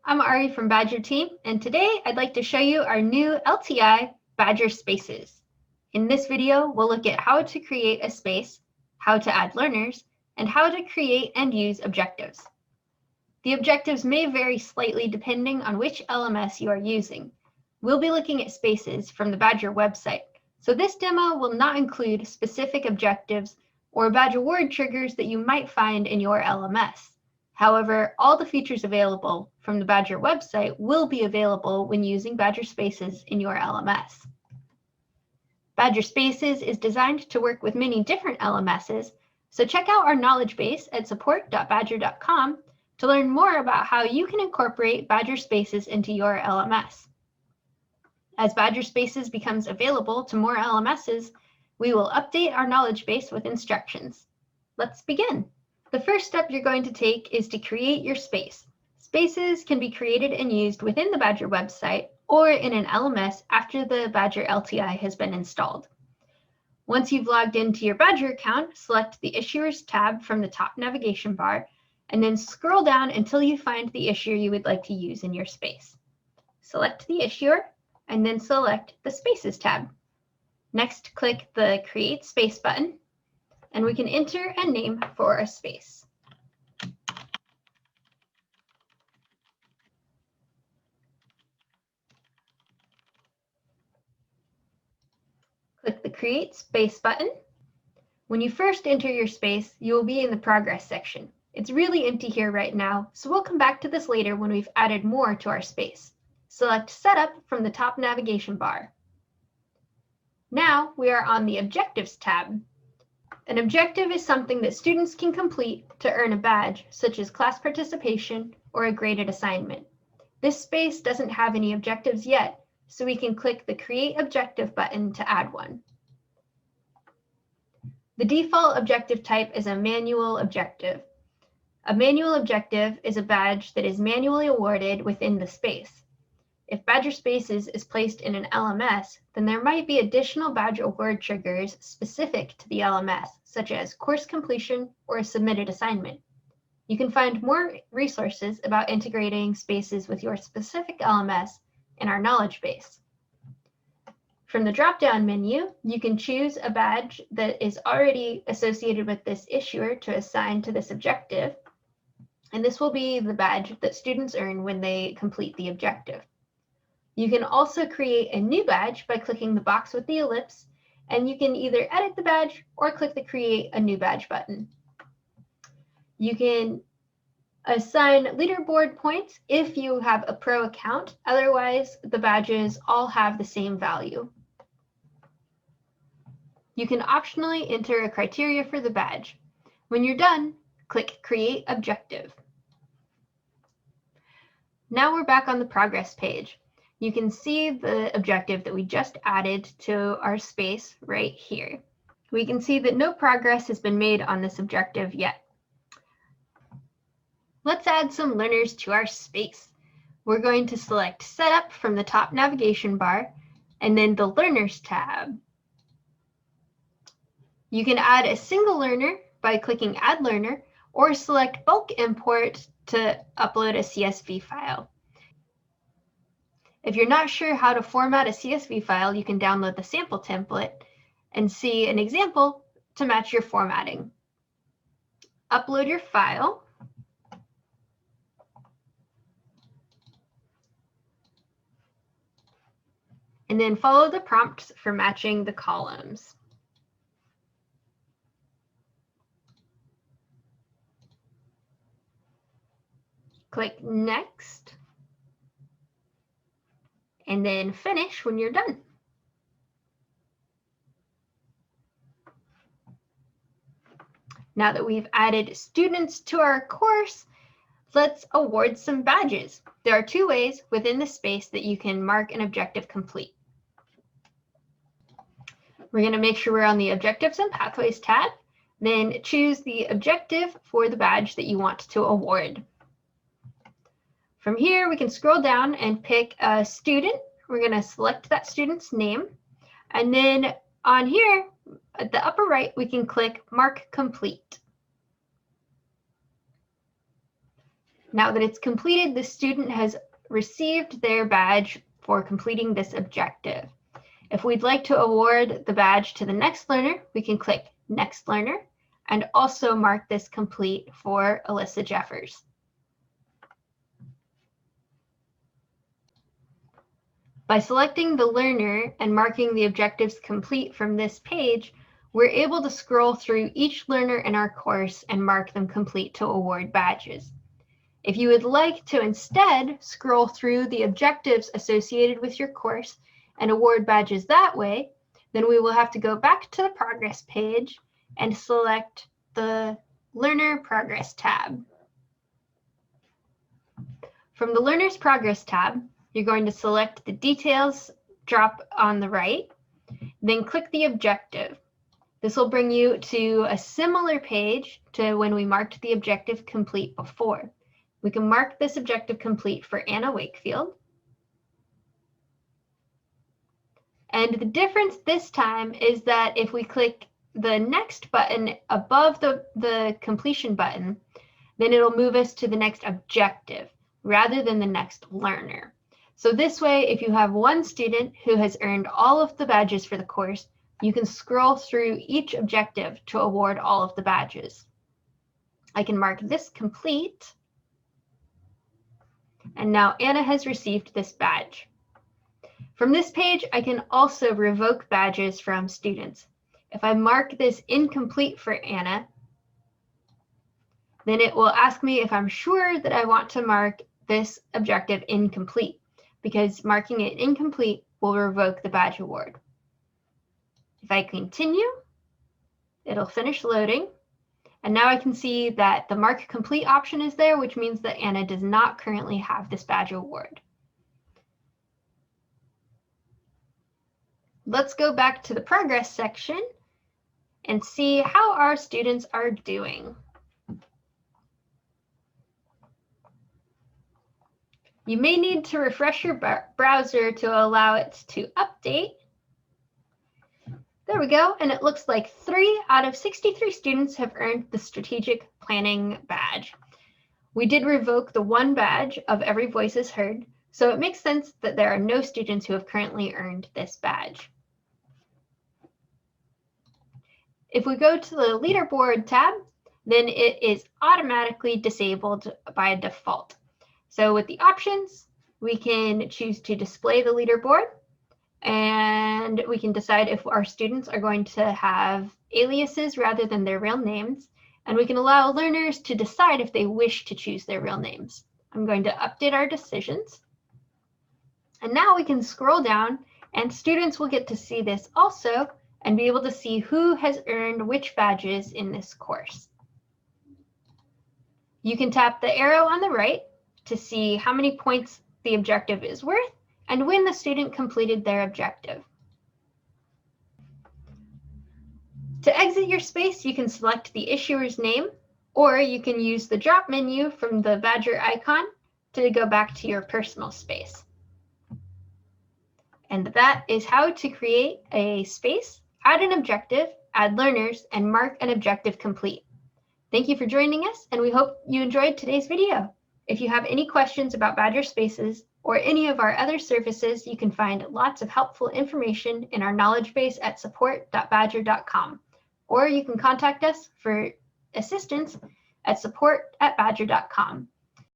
I'm Ari from Badgr team, and today I'd like to show you our new LTI Badgr Spaces. In this video, we'll look at how to create a space, how to add learners, and how to create and use objectives. The objectives may vary slightly depending on which LMS you are using. We'll be looking at spaces from the Badgr website, so this demo will not include specific objectives or Badgr word triggers that you might find in your LMS. However, all the features available from the Badgr website will be available when using Badgr Spaces in your LMS. Badgr Spaces is designed to work with many different LMSs, so check out our knowledge base at support.badgr.com to learn more about how you can incorporate Badgr Spaces into your LMS. As Badgr Spaces becomes available to more LMSs, we will update our knowledge base with instructions. Let's begin. The first step you're going to take is to create your space. Spaces can be created and used within the Badgr website or in an LMS after the Badgr LTI has been installed. Once you've logged into your Badgr account, select the Issuers tab from the top navigation bar, and then scroll down until you find the issuer you would like to use in your space. Select the issuer, and then select the Spaces tab. Next, click the Create Space button, and we can enter a name for a space. Click the Create Space button. When you first enter your space, you will be in the Progress section. It's really empty here right now, so we'll come back to this later when we've added more to our space. Select Setup from the top navigation bar. Now we are on the Objectives tab. An objective is something that students can complete to earn a badge, such as class participation or a graded assignment. This space doesn't have any objectives yet, so we can click the Create Objective button to add one. The default objective type is a manual objective. A manual objective is a badge that is manually awarded within the space. If Badgr Spaces is placed in an LMS, then there might be additional Badgr word triggers specific to the LMS, such as course completion or a submitted assignment. You can find more resources about integrating spaces with your specific LMS in our knowledge base. From the drop-down menu, you can choose a badge that is already associated with this issuer to assign to this objective, and this will be the badge that students earn when they complete the objective. You can also create a new badge by clicking the box with the ellipse, and you can either edit the badge or click the Create a New Badge button. You can assign leaderboard points if you have a pro account. Otherwise, the badges all have the same value. You can optionally enter a criteria for the badge. When you're done, click Create Objective. Now we're back on the Progress page. You can see the objective that we just added to our space right here. We can see that no progress has been made on this objective yet. Let's add some learners to our space. We're going to select Setup from the top navigation bar and then the Learners tab. You can add a single learner by clicking Add Learner or select Bulk Import to upload a CSV file. If you're not sure how to format a CSV file, you can download the sample template and see an example to match your formatting. Upload your file. And then follow the prompts for matching the columns. Click Next. And then finish when you're done. Now that we've added students to our course, let's award some badges. There are two ways within the space that you can mark an objective complete. We're going to make sure we're on the Objectives and Pathways tab, then choose the objective for the badge that you want to award. From here, we can scroll down and pick a student. We're going to select that student's name. And then on here, at the upper right, we can click Mark Complete. Now that it's completed, the student has received their badge for completing this objective. If we'd like to award the badge to the next learner, we can click Next Learner and also mark this complete for Alyssa Jeffers. By selecting the learner and marking the objectives complete from this page, we're able to scroll through each learner in our course and mark them complete to award badges. If you would like to instead scroll through the objectives associated with your course and award badges that way, then we will have to go back to the progress page and select the Learner Progress tab. From the Learner's Progress tab, you're going to select the Details drop on the right, then click the objective. This will bring you to a similar page to when we marked the objective complete before. We can mark this objective complete for Anna Wakefield. And the difference this time is that if we click the next button above the completion button, then it'll move us to the next objective rather than the next learner. So this way, if you have one student who has earned all of the badges for the course, you can scroll through each objective to award all of the badges. I can mark this complete. And now Anna has received this badge. From this page, I can also revoke badges from students. If I mark this incomplete for Anna, then it will ask me if I'm sure that I want to mark this objective incomplete, because marking it incomplete will revoke the badge award. If I continue, it'll finish loading. And now I can see that the Mark Complete option is there, which means that Anna does not currently have this badge award. Let's go back to the progress section and see how our students are doing. You may need to refresh your browser to allow it to update. There we go, and it looks like 3 out of 63 students have earned the Strategic Planning badge. We did revoke the 1 badge of Every Voice is Heard, so it makes sense that there are no students who have currently earned this badge. If we go to the Leaderboard tab, then it is automatically disabled by default. So with the options, we can choose to display the leaderboard, and we can decide if our students are going to have aliases rather than their real names, and we can allow learners to decide if they wish to choose their real names. I'm going to update our decisions. And now we can scroll down, and students will get to see this also and be able to see who has earned which badges in this course. You can tap the arrow on the right to see how many points the objective is worth and when the student completed their objective. To exit your space, you can select the issuer's name, or you can use the drop menu from the Badgr icon to go back to your personal space. And that is how to create a space, add an objective, add learners, and mark an objective complete. Thank you for joining us, and we hope you enjoyed today's video. If you have any questions about Badgr Spaces or any of our other services, you can find lots of helpful information in our knowledge base at support.badgr.com, or you can contact us for assistance at support@badgr.com.